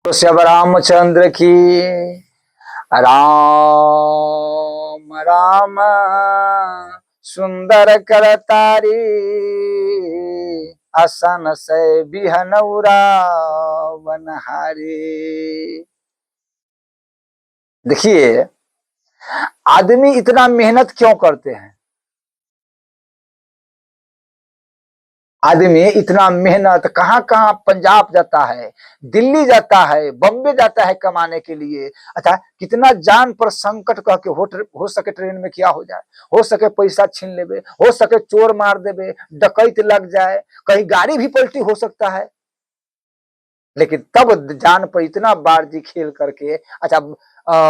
श्याम रामचंद्र की। राम राम सुंदर करतारी, असन से बिहनौरा बनहारी। देखिए, आदमी इतना मेहनत क्यों करते हैं? आदमी इतना मेहनत कहाँ कहाँ, पंजाब जाता है, दिल्ली जाता है, बम्बे जाता है कमाने के लिए। अच्छा, कितना जान पर संकट कह के हो सके ट्रेन में क्या हो जाए, हो सके पैसा छीन लेबे, हो सके चोर मार देबे, डकैत लग जाए, कहीं गाड़ी भी पलटी हो सकता है। लेकिन तब जान पर इतना बाजी खेल करके, अच्छा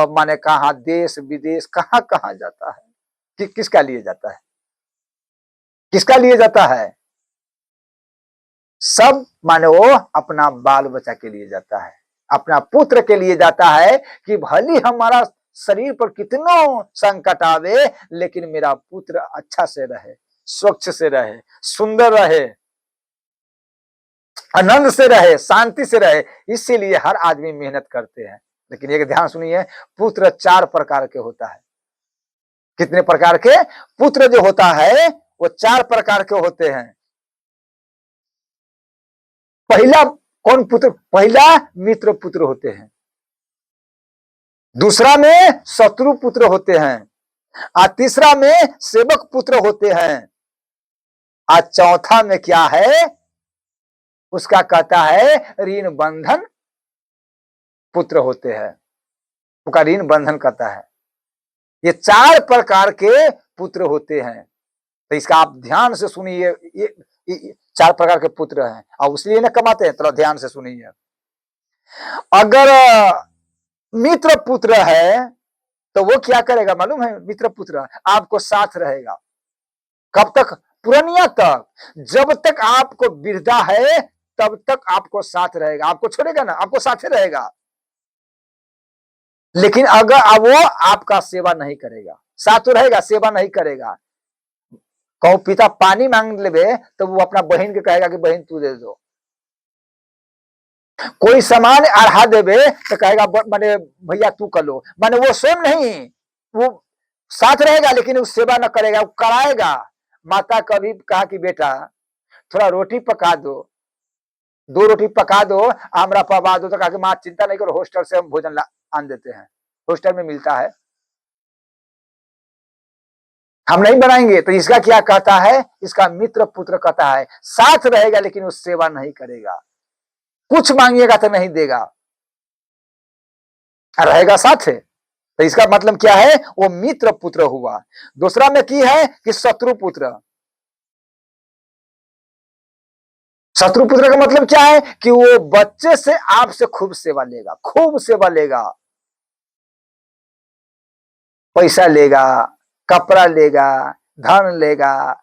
माने कहा देश विदेश कहाँ कहाँ जाता है, किसका लिए जाता है, किसका लिए जाता है? सब माने वो अपना बाल बच्चा के लिए जाता है, अपना पुत्र के लिए जाता है कि भली हमारा शरीर पर कितनो संकट आवे, लेकिन मेरा पुत्र अच्छा से रहे, स्वच्छ से रहे, सुंदर रहे, आनंद से रहे, शांति से रहे। इसीलिए हर आदमी मेहनत करते हैं। लेकिन एक ध्यान सुनिए, पुत्र 4 प्रकार के होता है। कितने प्रकार के? पुत्र जो होता है वो 4 प्रकार के होते हैं। पहला कौन पुत्र? पहला मित्र पुत्र होते हैं, दूसरा में शत्रु पुत्र होते हैं, और तीसरा में सेवक पुत्र होते हैं, और चौथा में क्या है? उसका कहता है ऋण बंधन पुत्र होते हैं, उसका ऋण बंधन कहता है। ये 4 प्रकार के पुत्र होते हैं। तो इसका आप ध्यान से सुनिए, ये 4 प्रकार के पुत्र हैं और इसलिए ना कमाते हैं। थोड़ा ध्यान से सुनिए। अगर मित्र पुत्र है तो वो क्या करेगा मालूम है? मित्र पुत्र आपको साथ रहेगा। कब तक? पुरानिया तक। जब तक आपको वृद्धा है तब तक आपको साथ रहेगा, आपको छोड़ेगा ना, आपको साथ रहेगा। लेकिन अगर वो आपका सेवा नहीं करेगा, साथ तो रहेगा, सेवा नहीं करेगा। कहो पिता पानी मांग लेबे तो वो अपना बहन के कहेगा कि बहन तू दे दो। कोई सामान अढ़ा देवे तो कहेगा माने भैया तू कर लो। माने वो स्वयं नहीं, वो साथ रहेगा लेकिन वो सेवा न करेगा, वो कराएगा। माता कभी कहा कि बेटा थोड़ा रोटी पका दो, 2 रोटी पका दो, आमरा पवा दो, तो कहा कि माँ चिंता नहीं करो, हॉस्टल से हम भोजन आन देते हैं, हॉस्टल में मिलता है, हम नहीं बनाएंगे। तो इसका क्या कहता है? इसका मित्र पुत्र कहता है साथ रहेगा लेकिन वो सेवा नहीं करेगा, कुछ मांगिएगा तो नहीं देगा, रहेगा साथ है। तो इसका मतलब क्या है? वो मित्र पुत्र हुआ। दूसरा में की है कि शत्रु पुत्र। शत्रु पुत्र का मतलब क्या है? कि वो बच्चे से आपसे खूब सेवा लेगा, खूब सेवा लेगा, पैसा लेगा, कपड़ा लेगा, धन लेगा,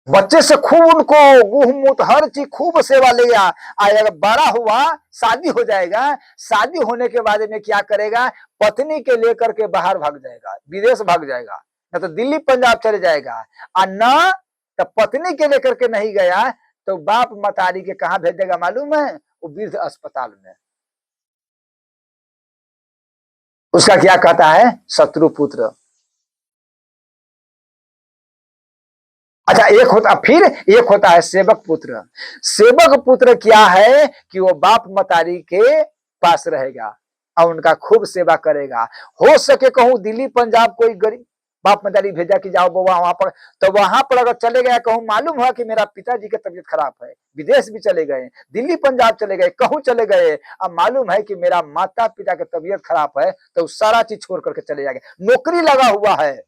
बच्चे से खूब उनको गुहमूत हर चीज खूब सेवा लेगा। अगर बड़ा हुआ, शादी हो जाएगा, शादी होने के बाद में क्या करेगा? पत्नी के लेकर के बाहर भाग जाएगा, विदेश भाग जाएगा, न तो दिल्ली पंजाब चले जाएगा, और न तो पत्नी के लेकर के नहीं गया तो बाप मतारी के कहा भेजेगा मालूम है? वो वृद्ध अस्पताल में। उसका क्या कहता है? शत्रु पुत्र। अच्छा, एक होता है सेवक पुत्र। सेवक पुत्र क्या है? कि वो बाप मतारी के पास रहेगा और उनका खूब सेवा करेगा। हो सके कहूं दिल्ली पंजाब कोई गरीब बाप मतारी भेजा कि जाओ बाबा वहां पर, तो वहां पर अगर चले गए, कहूं मालूम हुआ कि मेरा पिताजी की तबीयत खराब है, विदेश भी चले गए, दिल्ली पंजाब चले गए, कहूं चले गए, अब मालूम है कि मेरा माता पिता की तबीयत खराब है, तो सारा चीज छोड़ करके चले जाएंगे। नौकरी लगा हुआ है,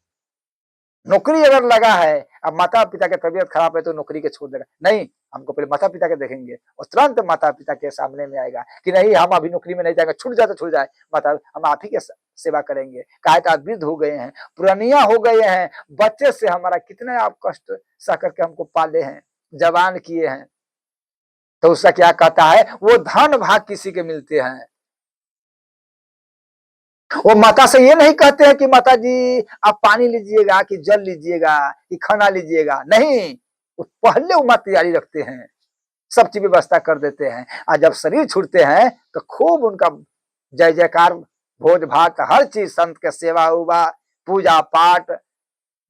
नौकरी अगर लगा है, अब माता पिता की तबीयत खराब है तो नौकरी के छोड़ देगा नहीं, हमको पहले माता पिता के देखेंगे, और तुरंत माता पिता के सामने में आएगा कि नहीं हम अभी नौकरी में नहीं जाएंगे, छूट जाए तो छूट जाए, माता हम आप ही के सेवा करेंगे। काहे तो वृद्ध हो गए हैं, पुरानिया हो गए हैं, बच्चे से हमारा कितने आप कष्ट सह करके हमको पाले हैं, जवान किए हैं। तो उसका क्या कहता है? वो धन भाग किसी के मिलते हैं। वो माता से ये नहीं कहते हैं कि माता जी आप पानी लीजिएगा, कि जल लीजिएगा, कि खाना लीजिएगा, नहीं, वो पहले वो तैयारी रखते हैं। सब चीज व्यवस्था कर देते हैं। और जब शरीर छूटते हैं तो खूब उनका जय जयकार, भोज भात, हर चीज, संत के सेवा उवा, पूजा पाठ,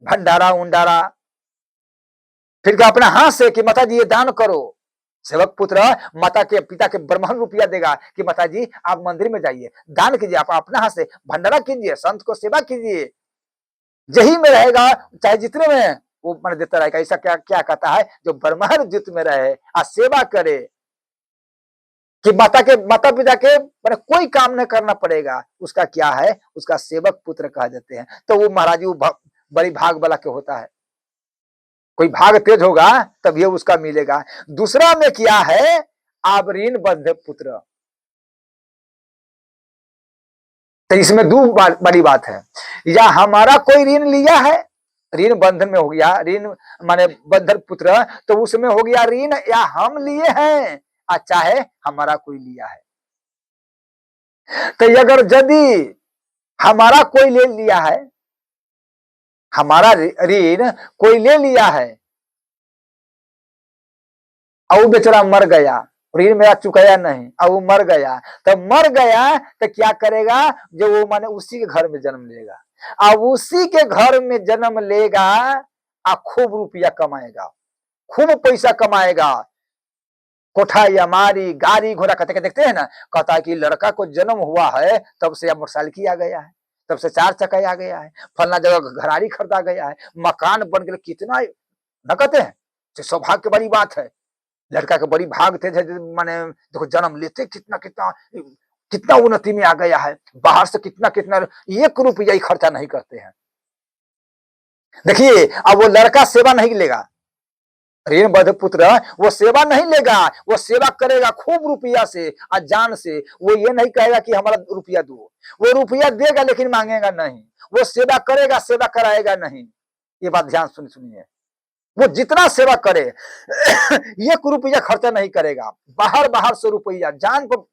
भंडारा उंडारा। फिर क्या अपना हाथ से कि माता जी ये दान करो। सेवक पुत्र माता के पिता के ब्रह्मांड रुपया देगा कि माता जी आप मंदिर में जाइए, दान कीजिए, आप अपना हाथ से भंडारा कीजिए, संत को सेवा कीजिए। यही में रहेगा, चाहे जितने में वो मन देता रहेगा। ऐसा क्या क्या कहता है, जो ब्रह्मांड जित में रहे और सेवा करे, कि माता पिता के मैंने कोई काम नहीं करना पड़ेगा, उसका क्या है, उसका सेवक पुत्र कहा जाते हैं। तो वो महाराज जी बड़ी भाग वाला के होता है। कोई भाग तेज होगा तब ये उसका मिलेगा। दूसरा में क्या है, आप ऋण बंध पुत्र। तो इसमें दो बड़ी बात है, या हमारा कोई ऋण लिया है, ऋण बंधन में हो गया, ऋण माने बंधन पुत्र, तो उसमें हो गया ऋण, या हम लिए हैं चाहे हमारा कोई लिया है। तो अगर यदि हमारा कोई ले लिया है, हमारा ऋण कोई ले लिया है और बेचारा मर गया, ऋण मेरा चुकाया नहीं और वो मर गया, तो मर गया तो क्या करेगा, जो वो माने उसी के घर में जन्म लेगा, अब उसी के घर में जन्म लेगा और खूब रुपया कमाएगा, खूब पैसा कमाएगा, कोठा यमारी गाड़ी घोड़ा कहते के देखते हैं ना। कहता है कि लड़का को जन्म हुआ है तब से मोटरसाइकिल आ गया है, तब से 4 चक्का आ गया है, फलना जगह घराड़ी खरीदा गया है, मकान बन गया, कितना न कहते हैं। सौभाग्य की बड़ी बात है, लड़का के बड़ी भाग थे, माने देखो जन्म लेते कितना कितना कितना उन्नति में आ गया है, बाहर से कितना कितना 1 रुपया ही खर्चा नहीं करते हैं। देखिए अब वो लड़का सेवा नहीं लेगा, ऋणबद्ध पुत्र वो सेवा नहीं लेगा, वो सेवा करेगा खूब रुपया से और जान से। वो ये नहीं कहेगा कि हमारा रुपया दो, वो रुपया देगा लेकिन मांगेगा नहीं, वो सेवा करेगा, सेवा कराएगा नहीं। ये बात ध्यान सुनिए, वो जितना सेवा करे 1 रुपया खर्चा नहीं करेगा, बाहर बाहर से रुपया जान को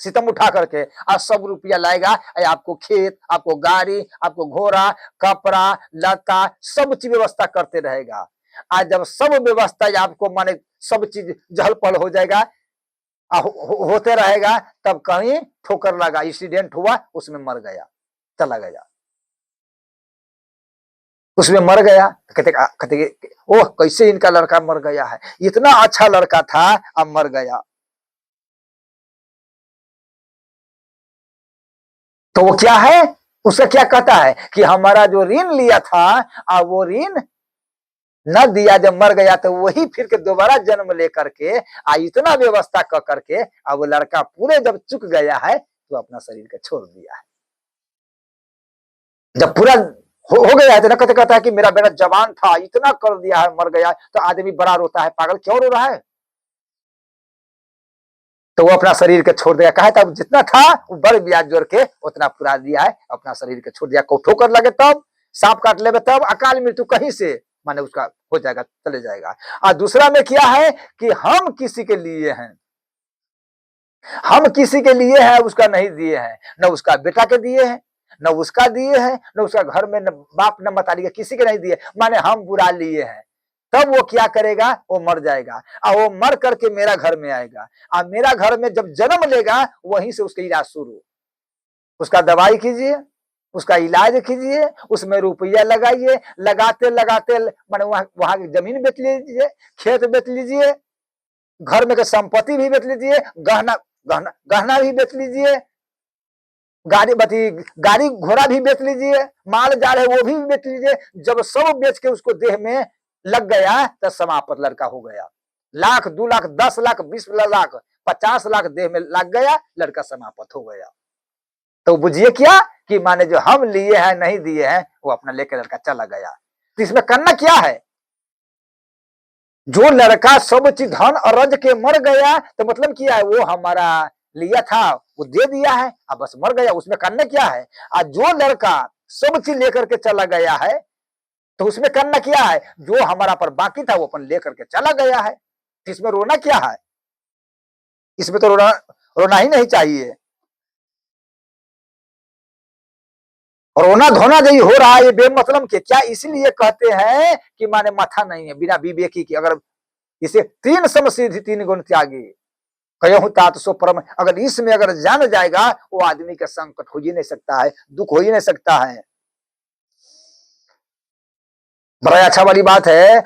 सितम उठा करके और सब रुपया लाएगा। आपको खेत, आपको गाड़ी, आपको घोड़ा, कपड़ा लता सब चीज व्यवस्था करते रहेगा। आज जब सब व्यवस्था आपको माने सब चीज जहल पहल हो जाएगा, होते रहेगा, तब कहीं ठोकर लगा, एक्सीडेंट हुआ, उसमें मर गया, चला गया, उसमें मर गया। कहते ओह कैसे इनका लड़का मर गया है, इतना अच्छा लड़का था अब मर गया। तो वो क्या है, उसका क्या कहता है कि हमारा जो ऋण लिया था वो ऋण न दिया, जब मर गया तो वही फिर के दोबारा जन्म लेकर के इतना व्यवस्था कर करके अब वो लड़का पूरे जब चुक गया है तो अपना शरीर को छोड़ दिया है। जब पूरा हो गया है तो न कहता है कि मेरा बेटा जवान था, इतना कर दिया है, मर गया, तो आदमी बड़ा रोता है, पागल क्यों रो रहा है। तो वो अपना शरीर के छोड़ दिया, कहा था जितना था वो बड़ ब्याज जोड़ के उतना पूरा दिया है, अपना शरीर के छोड़ दिया। को ठोकर लगे तब, सांप काट ले तब, अकाल मृत्यु कहीं से माने उसका हो जाएगा, चले जाएगा। और दूसरा में क्या है कि हम किसी के लिए हैं, हम किसी के लिए हैं, उसका नहीं दिए हैं, न उसका बेटा के दिए हैं, न उसका दिए हैं, न उसका घर में न बाप न मतारी, किसी के नहीं दिए, माने हम बुरा लिए हैं। तब वो क्या करेगा, वो मर जाएगा और वो मर करके मेरा घर में आएगा और मेरा घर में जब जन्म लेगा वहीं से उसका इलाज शुरू, उसका दवाई कीजिए, उसका इलाज कीजिए, उसमें रुपया लगाइए, लगाते लगाते माने वहां की जमीन बेच लीजिए, खेत बेच लीजिए, घर में संपत्ति भी बेच लीजिए, गहना गहना गहना भी बेच लीजिए, गाड़ी घोड़ा भी बेच लीजिए, माल जाल है वो भी बेच लीजिए। जब सब बेच के उसको देह में लग गया तो समाप्त लड़का हो गया। 1,00,000, 2,00,000, 10,00,000, 20,00,000, 50,00,000 देह में लग गया, लड़का समाप्त हो गया। तो बुझिए क्या कि माने जो हम लिए हैं नहीं दिए हैं वो अपना लेकर लड़का चला गया। तो इसमें करना क्या है, जो लड़का सब चीज धन और रज के मर गया तो मतलब क्या है, वो हमारा लिया था वो दे दिया है, अब बस मर गया, उसमें करना क्या है। आज जो लड़का सब चीज लेकर के चला गया है तो उसमें करना क्या है, जो हमारा पर बाकी था वो अपन लेकर के चला गया है, इसमें रोना क्या है, इसमें तो रोना ही नहीं चाहिए। और रोना धोना जो हो रहा है ये बेमतलब के क्या, इसलिए कहते हैं कि माने माथा नहीं है बिना विवेकी की। अगर इसे तीन समसिद्धि तीन गुण त्यागी कहूँ तात सो परम। अगर इसमें अगर जान जाएगा वो आदमी का संकट हो ही नहीं सकता है, दुख हो ही नहीं सकता है। बड़ा अच्छा वाली बात है।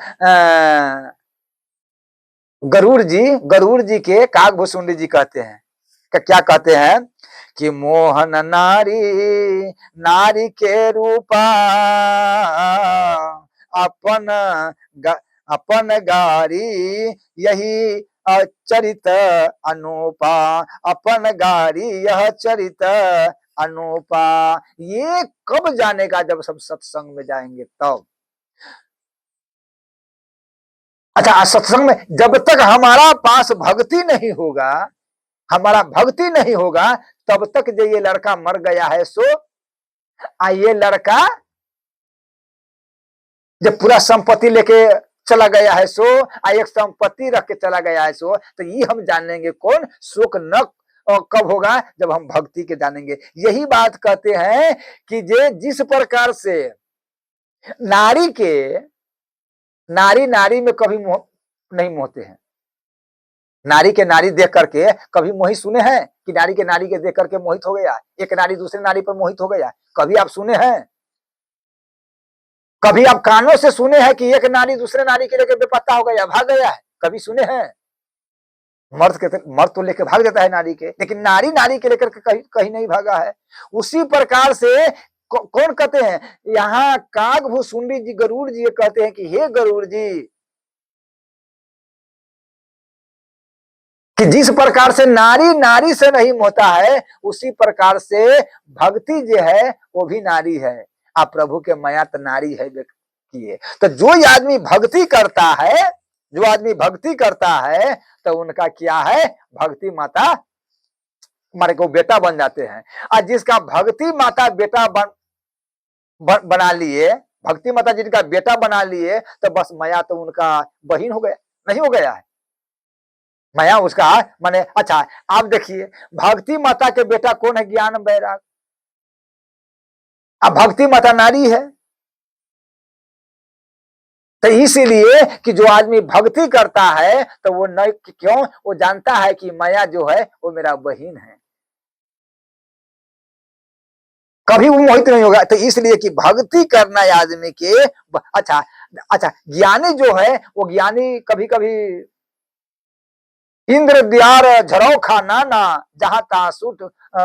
गरुड़ जी के काकभूषुंडी जी कहते हैं, क्या कहते हैं कि मोहन नारी नारी के रूपा अपन अपन गारी यही चरित अनुपा, अपन गारी यह चरित अनुपा। ये कब जानेगा? जब सब सत्संग में जाएंगे तब। अच्छा, सत्संग में जब तक हमारा पास भक्ति नहीं होगा, हमारा भक्ति नहीं होगा, तब तक जो ये लड़का मर गया है सो ये लड़का जब पूरा संपत्ति लेके चला गया है सो एक संपत्ति रख के चला गया है सो, तो ये हम जानेंगे कौन शोक न कब होगा? जब हम भक्ति के जानेंगे। यही बात कहते हैं कि जिस प्रकार से नारी नारी में कभी नहीं मोहते हैं। नारी के नारी देख करके कभी मोहित सुने हैं कि नारी के देख करके मोहित हो गया, एक नारी दूसरे नारी पर मोहित हो गया? कभी आप सुने हैं? कभी आप कानों से सुने हैं कि एक नारी दूसरे नारी के लेकर बेपत्ता हो गया, भाग गया है? कभी सुने हैं? मर्द तो लेकर भाग जाता है नारी के, लेकिन नारी नारी के लेकर कहीं नहीं भागा है। उसी प्रकार से कौन कहते हैं यहाँ काकभूषुंडी जी गरुड़ जी कहते हैं कि हे गरुड़ जी, कि जिस प्रकार से नारी नारी से नहीं मोहता है, उसी प्रकार से भक्ति जो है वो भी नारी है। आप प्रभु के माया तो नारी है किए। तो जो आदमी भक्ति करता है, जो आदमी भक्ति करता है, तो उनका क्या है? भक्ति माता हमारे को बेटा बन जाते हैं। और जिसका भक्ति माता बेटा बना लिए, भक्ति माता जिनका बेटा बना लिए, तो बस माया तो उनका बहिन हो गया, नहीं हो गया है? माया उसका माने। अच्छा, आप देखिए भक्ति माता के बेटा कौन है? ज्ञान बैराग। अब भक्ति माता नारी है, तो इसीलिए कि जो आदमी भक्ति करता है तो वो न क्यों, वो जानता है कि माया जो है वो मेरा बहिन है, कभी वो मोहित नहीं होगा। तो इसलिए कि भक्ति करना है आदमी के। अच्छा अच्छा, ज्ञानी जो है वो ज्ञानी कभी कभी इंद्र द्यार झरो खाना ना, जहां ता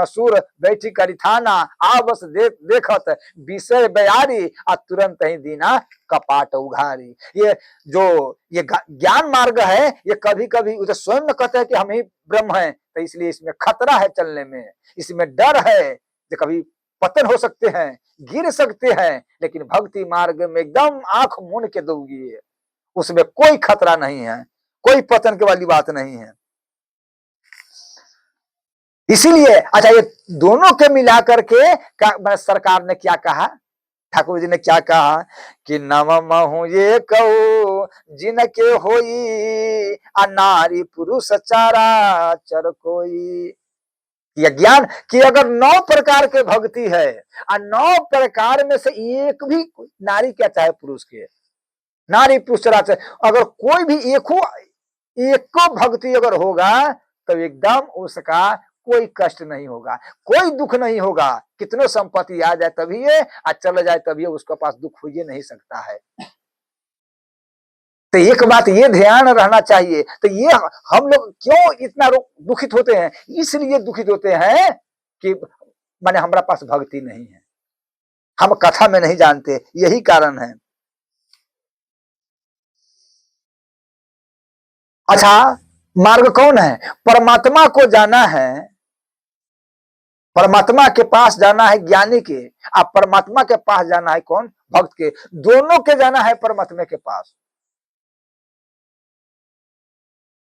सुर बैठी करी थाना, आ बस देखत विषय बयारी आ तुरंत ही दीना कपाट उघारी। ये ज्ञान मार्ग है, ये कभी कभी उसे स्वयं कहते हैं कि हम ही ब्रह्म हैं, तो इसलिए इसमें खतरा है चलने में, इसमें डर है कि कभी पतन हो सकते हैं, गिर सकते हैं। लेकिन भक्ति मार्ग में एकदम आंख मूंद के दोगी, उसमें कोई खतरा नहीं है, कोई पतन की वाली बात नहीं है। इसीलिए अच्छा, ये दोनों के मिलाकर के सरकार ने क्या कहा, ठाकुर जी ने क्या कहा कि नव महु ये कहो जिनके होई नारी पुरुष चारा चर कोई। यह ज्ञान कि अगर 9 प्रकार के भक्ति है और 9 प्रकार में से एक भी नारी क्या चाहे पुरुष के, नारी पुरुष चारा, अगर कोई भी एको भक्ति अगर होगा तो एकदम उसका कोई कष्ट नहीं होगा, कोई दुख नहीं होगा। कितनो संपत्ति आ जाए तभी है, और चल जाए तभी उसके पास दुख हो ही नहीं सकता है। तो एक बात ये ध्यान रहना चाहिए। तो ये हम लोग क्यों इतना दुखित होते हैं? इसलिए दुखित होते हैं कि माने हमारा पास भक्ति नहीं है, हम कथा में नहीं जानते, यही कारण है। अच्छा, मार्ग कौन है? परमात्मा को जाना है, परमात्मा के पास जाना है ज्ञानी के, अब परमात्मा के पास जाना है कौन? भक्त के। दोनों के जाना है परमात्मा के पास।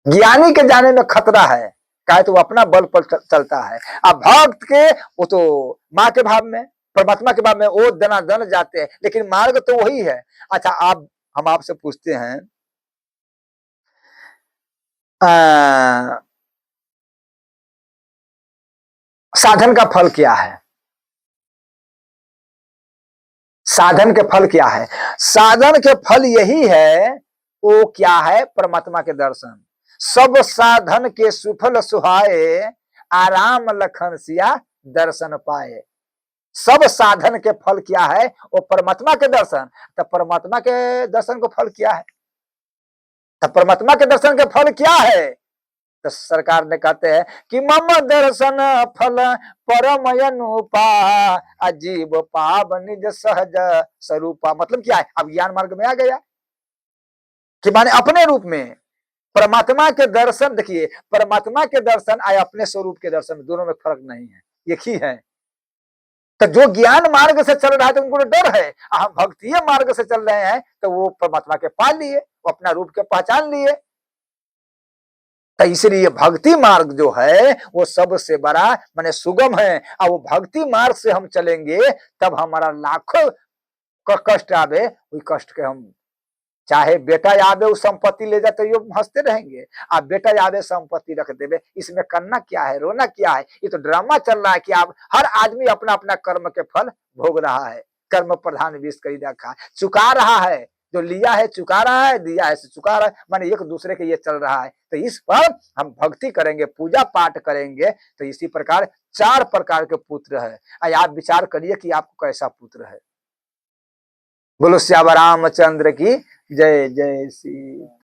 ज्ञानी के जाने में खतरा है, काहे तो वो अपना बल पर चलता है। अब भक्त के वो तो माँ के भाव में, परमात्मा के भाव में वो दनादन जाते हैं, लेकिन मार्ग तो वही है। अच्छा, हम आपसे पूछते हैं, साधन का फल क्या है? साधन के फल क्या है? साधन के फल यही है, वो क्या है? परमात्मा के दर्शन। सब साधन के सुफल सुहाए, आराम लखन सिया दर्शन पाए। सब साधन के फल क्या है? वो परमात्मा के दर्शन। तो परमात्मा के दर्शन को फल क्या है? तो परमात्मा के दर्शन के फल क्या है? तो सरकार ने कहते हैं कि मम दर्शन फल परम अनुपा, अजीब पाव निज सहज स्वरूपा। मतलब क्या है? अब ज्ञान मार्ग में आ गया कि माने अपने रूप में परमात्मा के दर्शन। देखिए, परमात्मा के दर्शन आए अपने स्वरूप के दर्शन, दोनों में फर्क नहीं है, एक ही है। तो जो ज्ञान मार्ग से चल रहा है तो उनको डर है, हम भक्तिय मार्ग से चल रहे हैं तो वो परमात्मा के पा लिए, वो अपना रूप के पहचान लिए। तो इसलिए भक्ति मार्ग जो है वो सबसे बड़ा माने सुगम है। और वो भक्ति मार्ग से हम चलेंगे तब हमारा लाखों कष्ट आवे, वही कष्ट के हम, चाहे बेटा आवे उस संपत्ति ले जाते तो हंसते रहेंगे, आप बेटा आवे संपत्ति रख देवे, इसमें करना क्या है, रोना क्या है? ये तो ड्रामा चल रहा है कि आप हर आदमी अपना अपना कर्म के फल भोग रहा है। कर्म प्रधान विष कही रखा है, चुका रहा है, जो लिया है चुका रहा है, दिया है से चुका रहा है, माने एक दूसरे के ये चल रहा है। तो इस पर हम भक्ति करेंगे, पूजा पाठ करेंगे, तो इसी प्रकार 4 प्रकार के पुत्र है। आप विचार करिए कि आपको कैसा पुत्र है। बोलो श्याम रामचंद्र की जय। जय श्री